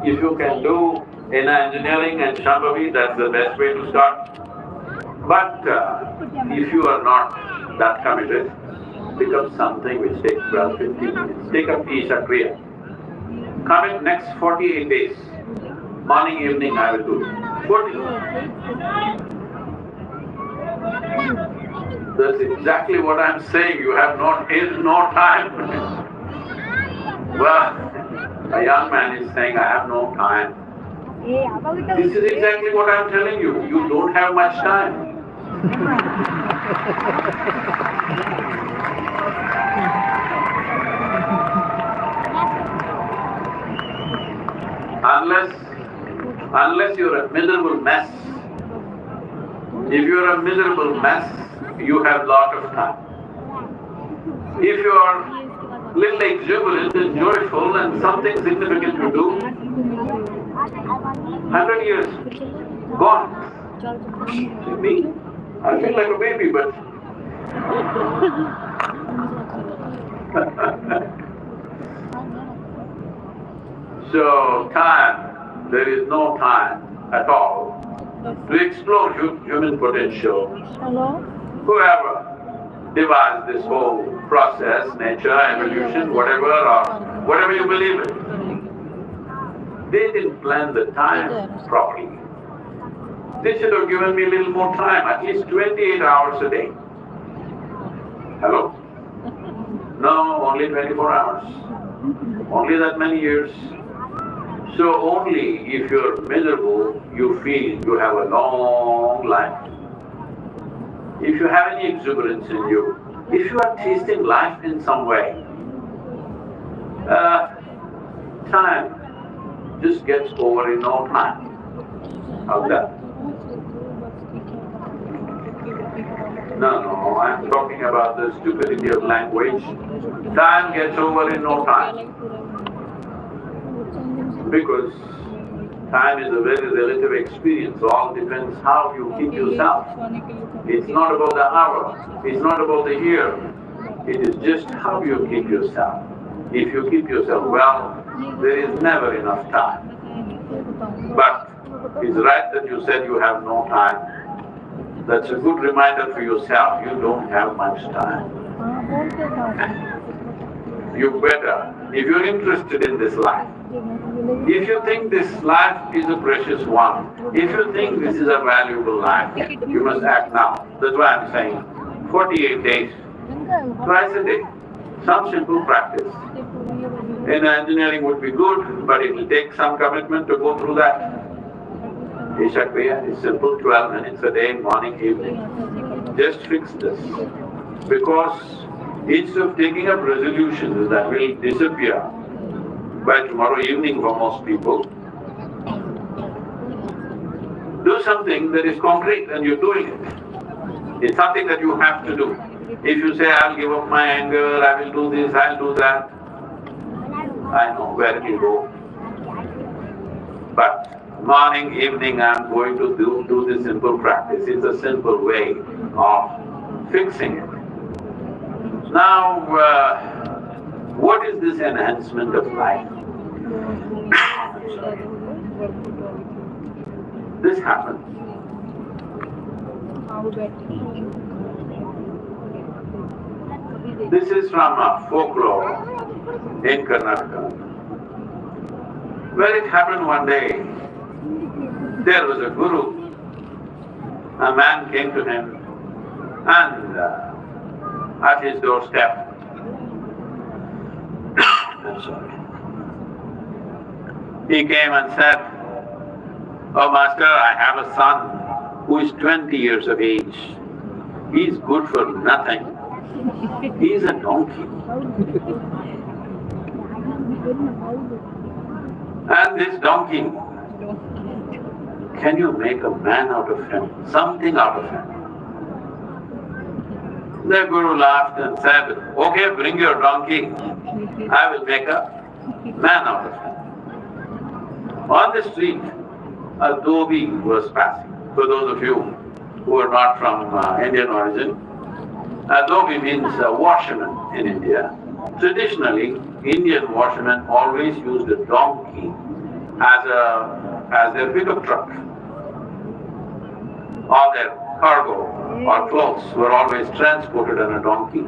If you can do in engineering and Shambhavi, that's the best way to start. But if you are not that committed, pick up something which takes 12, 15 minutes. Take up Isha Kriya. Commit next 48 days. Morning, evening, I will do it. 40. That's exactly what I'm saying. You have no time. Well, a young man is saying, I have no time. This is exactly what I'm telling you. You don't have much time. Unless you're a miserable mess. If you're a miserable mess, you have lot of time. If you are little exuberant and joyful and something significant to do, 100 years gone. See me? I feel like a baby, but so time, there is no time at all to explore human potential. Whoever devised this whole process, nature, evolution, whatever you believe in, they didn't plan the time properly. They should have given me a little more time, at least 28 hours a day. Hello? No, only 24 hours. Only that many years. So only if you're miserable, you feel you have a long life. If you have any exuberance in you, if you are tasting life in some way, time just gets over in no time. How's that? No, I'm talking about the stupidity of language. Time gets over in no time. Because time is a very relative experience, all depends how you keep yourself. It's not about the hour, it's not about the year, it is just how you keep yourself. If you keep yourself well, there is never enough time. But it's right that you said you have no time. That's a good reminder for yourself, you don't have much time. You better, if you're interested in this life, if you think this life is a precious one, if you think this is a valuable life, you must act now. That's why I'm saying 48 days, twice a day, some simple practice. In engineering would be good, but it will take some commitment to go through that. Isha Kriya is simple, 12 minutes a day, morning, evening. Just fix this. Because instead of taking up resolutions that will disappear by tomorrow evening for most people, do something that is concrete and you're doing it. It's something that you have to do. If you say, I'll give up my anger, I will do this, I'll do that, I know where it will go. But morning, evening, I'm going to do this simple practice. It's a simple way of fixing it. Now, what is this enhancement of life? This happens. This is from a folklore in Karnataka, where it happened one day. There was a guru. A man came to him and at his doorstep, he came and said, "Oh master, I have a son who is 20 years of age. He's good for nothing. He's a donkey. And this donkey, can you make a man out of him, something out of him?" The guru laughed and said, "Okay, bring your donkey, I will make a man out of him." On the street, a dhobi was passing. For those of you who are not from Indian origin, a dhobi means a washerman in India. Traditionally, Indian washermen always used a donkey as as their pickup truck. All their cargo or clothes were always transported on a donkey.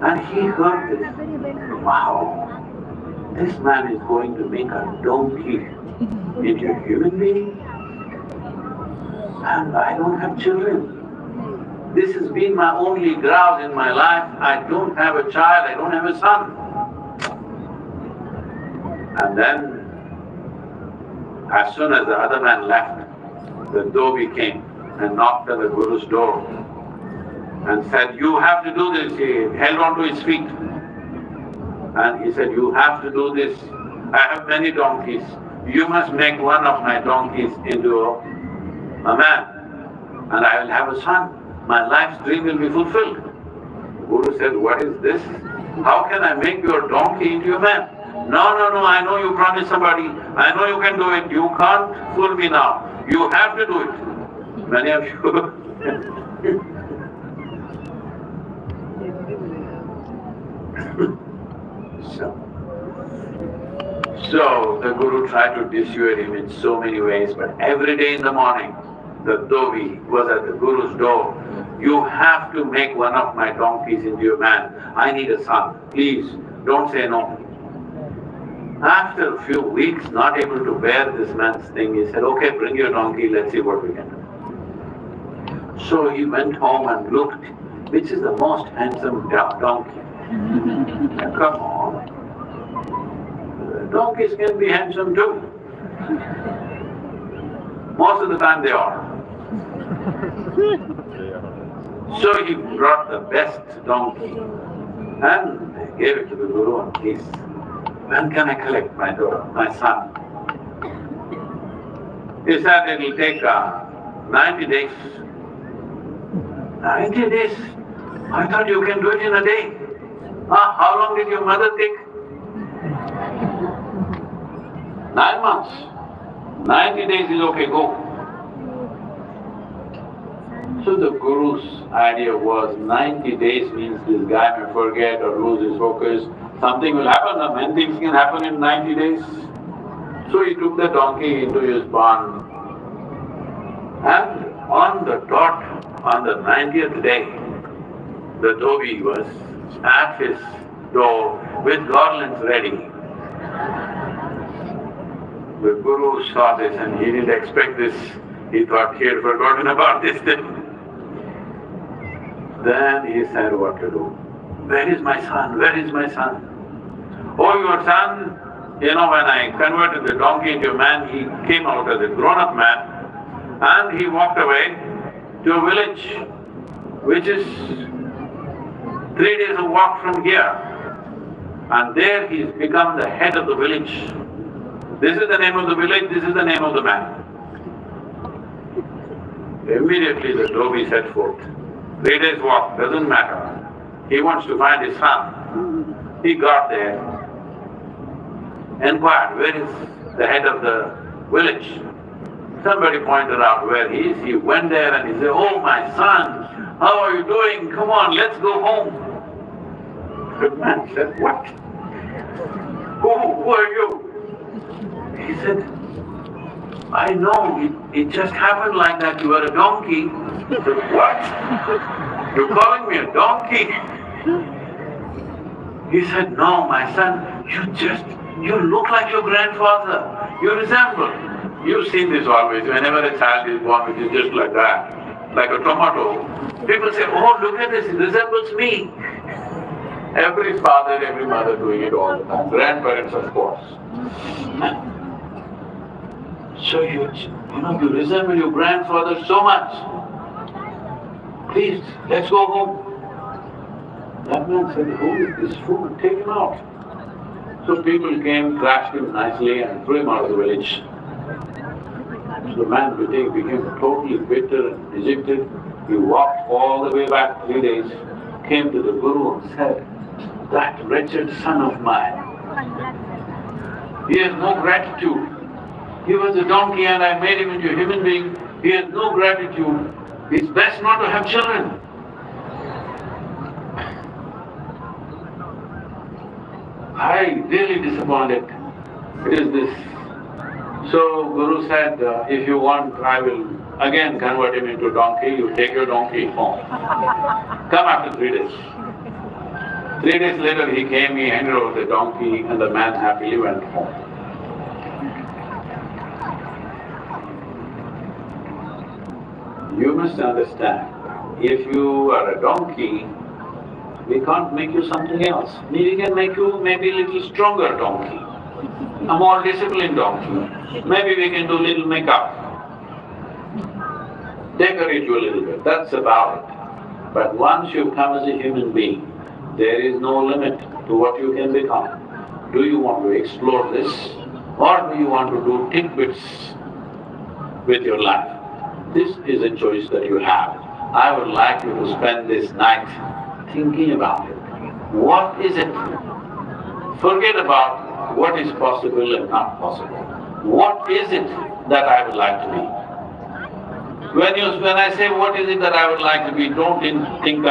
And he heard this. Wow, this man is going to make a donkey into a human being? And I don't have children. This has been my only grouse in my life. I don't have a child, I don't have a son. And then, as soon as the other man left, the dhobi came and knocked on the Guru's door and said, "You have to do this." He held on to his feet and he said, "You have to do this. I have many donkeys. You must make one of my donkeys into a man and I will have a son. My life's dream will be fulfilled." The Guru said, "What is this? How can I make your donkey into a man?" No, I know you promised somebody. I know you can do it. You can't fool me now. You have to do it. Many of you So the Guru tried to dissuade him in so many ways, but every day in the morning, the dhobi was at the Guru's door. "You have to make one of my donkeys into a man. I need a son. Please, don't say no." After a few weeks, not able to bear this man's thing, he said, "Okay, bring your donkey, let's see what we can do." So he went home and looked, which is the most handsome donkey. Come on. Donkeys can be handsome too. Most of the time they are. So he brought the best donkey and gave it to the Guru and he said, "When can I collect my son?" He said, "It will take 90 days. 90 days? I thought you can do it in a day. How long did your mother take? 9 months. 90 days is okay, go." So the Guru's idea was 90 days means this guy may forget or lose his focus. Something will happen, and many things can happen in 90 days. So he took the donkey into his barn and on the dot, on the 90th day, the dhobi was at his door with garlands ready. The Guru saw this and he didn't expect this. He thought he had forgotten about this thing. Then he said what to do. "Where is my son? Where is my son?" "Oh, your son, when I converted the donkey into a man, he came out as a grown-up man and he walked away to a village which is 3 days of walk from here. And there he's become the head of the village. This is the name of the village, this is the name of the man." Immediately the dhobi set forth. 3 days walk, doesn't matter. He wants to find his son. He got there, inquired, "Where is the head of the village?" Somebody pointed out where he is. He went there and he said, "Oh, my son, how are you doing? Come on, let's go home." The man said, "What? Who are you?" He said, "I know, it just happened like that. You are a donkey." He said, "What? You're calling me a donkey?" He said, "No, my son, you look like your grandfather. You resemble." You've seen this always, whenever a child is born, which is just like that, like a tomato. People say, "Oh, look at this, it resembles me." Every father, every mother doing it all the time. Grandparents, of course. So you resemble your grandfather so much. Please, let's go home. That man said, "Who is this fool? Take him out." So people came, thrashed him nicely and threw him out of the village. So the man became totally bitter and dejected. He walked all the way back 3 days, came to the Guru and said, "That wretched son of mine, he has no gratitude. He was a donkey and I made him into a human being. He has no gratitude. It's best not to have children." I really disappointed. It is this. So Guru said, if you want, I will again convert him into donkey. You take your donkey home. Come after 3 days. 3 days later he came, he handed over the donkey and the man happily went home. You must understand, if you are a donkey, we can't make you something else. We can make you maybe a little stronger donkey, a more disciplined donkey. Maybe we can do little makeup, decorate you a little bit, that's about it. But once you come as a human being, there is no limit to what you can become. Do you want to explore this, or do you want to do tidbits with your life? This is a choice that you have. I would like you to spend this night thinking about it. What is it? Forget about what is possible and not possible. What is it that I would like to be? When I say what is it that I would like to be, don't think in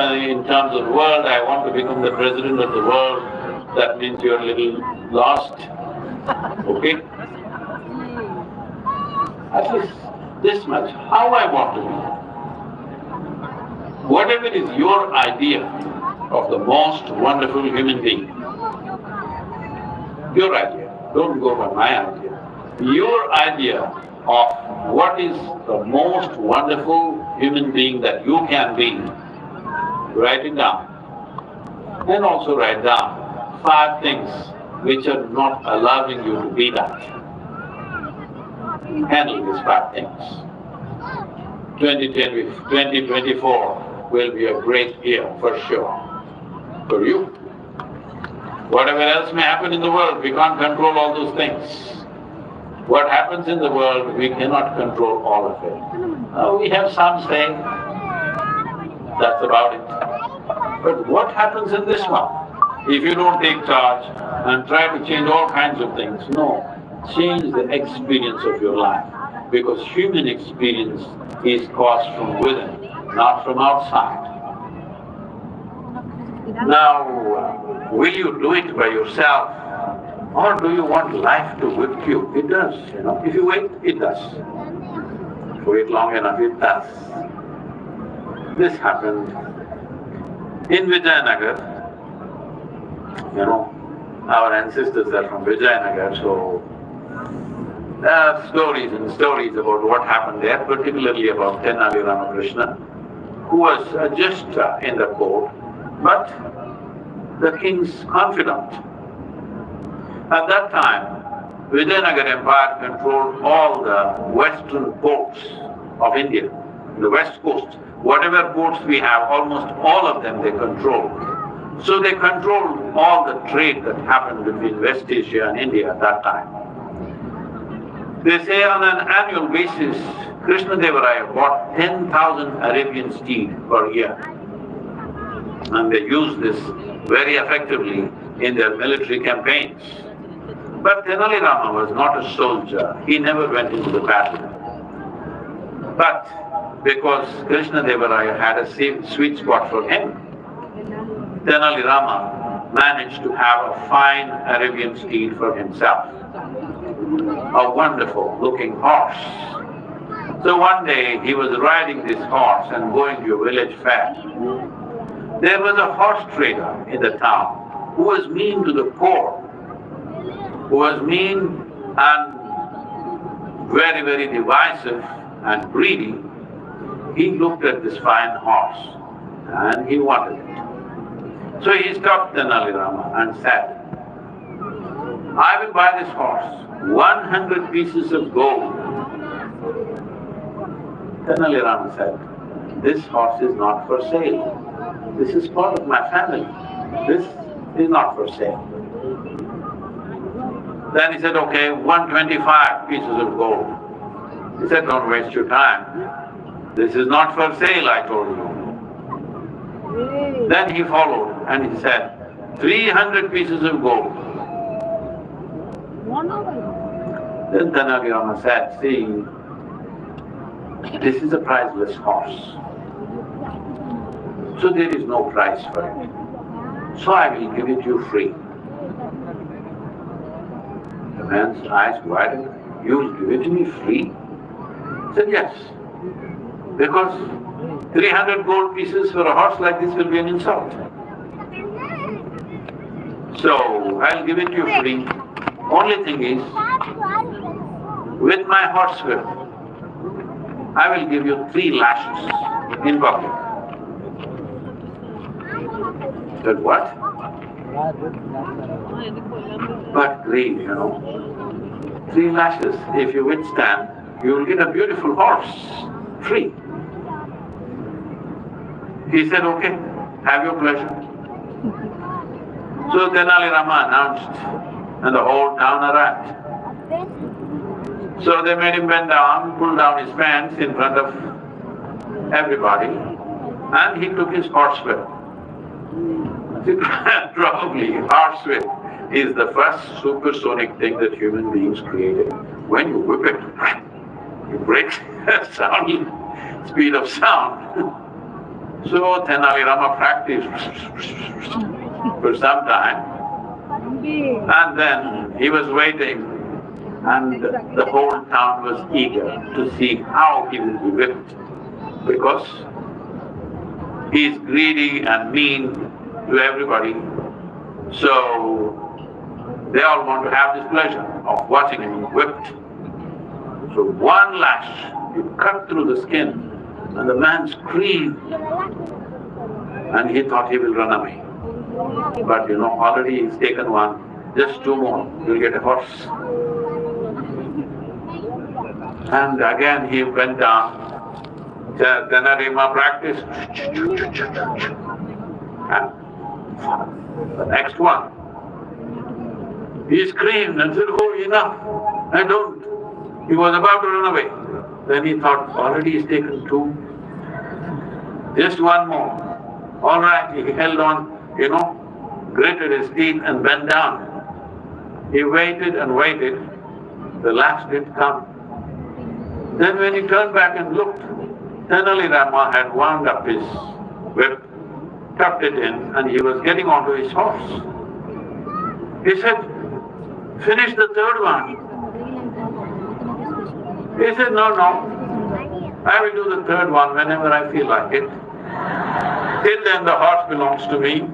terms of world, I want to become the president of the world. That means you're a little lost, okay? At least this much, how I want to be. Whatever is your idea of the most wonderful human being, your idea, don't go by my idea. Your idea of what is the most wonderful human being that you can be, write it down. And also write down 5 things which are not allowing you to be that. Handle these 5 things. 2024 will be a great year for sure, for you. Whatever else may happen in the world, we can't control all those things. What happens in the world, we cannot control all of it. We have some say, that's about it. But what happens in this one? If you don't take charge and try to change all kinds of things, no. Change the experience of your life, because human experience is caused from within, not from outside. Now, will you do it by yourself, or do you want life to whip you? It does, you know. If you wait, it does. If you wait long enough, it does. This happened in Vijayanagar. You know, our ancestors are from Vijayanagar, so there are stories and stories about what happened there, particularly about Tenali Ramakrishna, who was just in the court, but the king's confidant. At that time, Vijayanagar Empire controlled all the western ports of India, the west coast. Whatever ports we have, almost all of them they controlled. So they controlled all the trade that happened between West Asia and India at that time. They say on an annual basis, Krishna bought 10,000 Arabian steed per year. And they used this very effectively in their military campaigns. But Tenali Rama was not a soldier, he never went into the battle. But because Krishna had a sweet spot for him, Tenali Rama managed to have a fine Arabian steed for himself, a wonderful looking horse. So one day he was riding this horse and going to a village fair. There was a horse trader in the town who was mean to the core, who was mean and very, very divisive and greedy. He looked at this fine horse and he wanted it. So he stopped Tenali Rama and said, I will buy this horse, 100 pieces of gold. Tenali Rama said, this horse is not for sale. This is part of my family. This is not for sale. Then he said, okay, 125 pieces of gold. He said, don't waste your time. This is not for sale, I told you. Then he followed and he said, 300 pieces of gold. Then Tenali Rama said, see, this is a priceless horse. So there is no price for it. So I will give it you free. man asked, why did you give it to me free? He said, yes, because 300 gold pieces for a horse like this will be an insult. So, I'll give it to you free. Only thing is, with my horse whip, I will give you 3 lashes in public. He said, what? But greed, 3 lashes, if you withstand, you will get a beautiful horse, free. He said, okay, have your pleasure. So Tenali Rama announced, and the whole town arrived. So they made him bend down, pull down his pants in front of everybody, and he took his horsewhip. Probably horsewhip is the first supersonic thing that human beings created. When you whip it, you break the sound, speed of sound. So Tenali Rama practiced for some time, and then he was waiting, and the whole town was eager to see how he will be whipped, because he is greedy and mean to everybody. So they all want to have this pleasure of watching him whipped. So one lash, he cut through the skin, and the man screamed, and he thought he will run away. But already he's taken one, just 2 more, he'll get a horse. And again he went down. Tenali Rama practiced. And the next one, he screamed and said, oh, enough, I don't. He was about to run away. Then he thought, already he's taken 2, just 1 more. All right, he held on, gritted his teeth and bent down. He waited and waited, the lash didn't come. Then when he turned back and looked, Tenali Rama had wound up his whip, tucked it in, and he was getting onto his horse. He said, finish the 3rd one. He said, no, I will do the 3rd one whenever I feel like it. Till then the horse belongs to me.